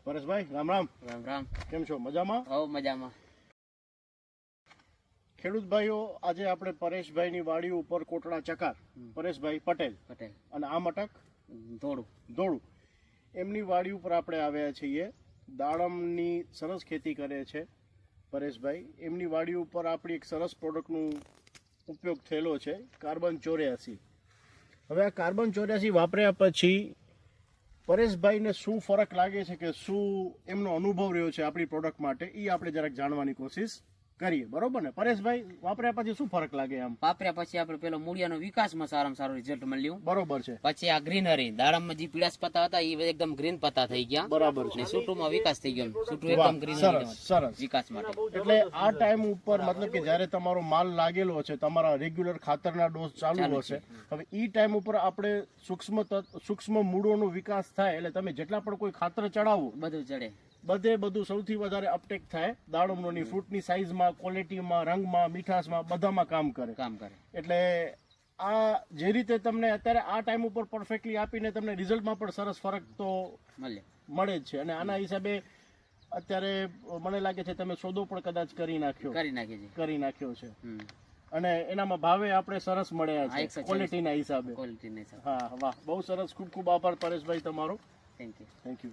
પરેશભાઈ રામ રામ. રામ રામ. કેમ છો? મજામાં? હવ મજામાં. ખેડૂત ભાઈઓ, આજે આપણે પરેશભાઈની વાડી ઉપર કોટડા ચકાર, પરેશભાઈ પટેલ પટેલ અને આ મટક થોડું ધોળું, એમની વાડી ઉપર આપણે આવ્યા છીએ. દાડમની સરસ ખેતી કરે છે પરેશભાઈ. એમની વાડી ઉપર આપણી એક સરસ પ્રોડક્ટનું ઉપયોગ થયેલો છે, કાર્બન 84. હવે આ કાર્બન 84 વાપર્યા પછી પરેશભાઈને શું ફરક લાગે છે કે શું એમનો અનુભવ રહ્યો છે આપણી પ્રોડક્ટ માટે, એ આપણે જરાક જાણવાની કોશિશ કરીએ. બરોબર ને પરેશભાઈ? વાપર્યા પછી શું ફરક લાગે? આમ વાપર્યા પછી આપણે પેલો મૂળિયાનો વિકાસમાં સારામાં સારું રિઝલ્ટ મળ્યું. બરોબર છે. પછી આ ગ્રીનરી દાડમમાં જે પીળાશ પત્તા હતા એ એકદમ ગ્રીન પત્તા થઈ ગયા. બરાબર છે. ને સૂટુમાં વિકાસ થઈ ગયો. સૂટું વાહ, એકદમ ગ્રીન સરસ સરસ. વિકાસ માટે. એટલે આ ટાઈમ ઉપર મતલબ કે જ્યારે તમારો માલ લાગેલો છે, તમારા રેગ્યુલર ખાતરના ડોઝ ચાલુ હશે, હવે ઈ ટાઈમ ઉપર આપણે સૂક્ષ્મ મૂળોનો વિકાસ થાય એટલે તમે જેટલા પણ કોઈ ખાતર ચડાવો બધું ચડે, બધું સૌથી વધારે અપટેક થાય. દાડમની ફ્રૂટની સાઈઝમાં, ક્વોલિટીમાં, રંગમાં, મીઠાશમાં બધામાં કામ કરે. એટલે આ જે રીતે તમને અત્યારે આ ટાઈમ ઉપર પરફેક્ટલી આપીને તમને રિઝલ્ટમાં પણ સરસ ફરક તો મળે જ છે. અને આના હિસાબે અત્યારે મને લાગે છે તમે સોદો પણ કદાચ કરી નાખ્યો છે અને એનામાં ભાવે આપણે સરસ મળ્યા છે ક્વોલિટીના હિસાબે. હા, વાહ, બહુ સરસ. ખૂબ ખૂબ આભાર પરેશભાઈ તમારો. Thank you.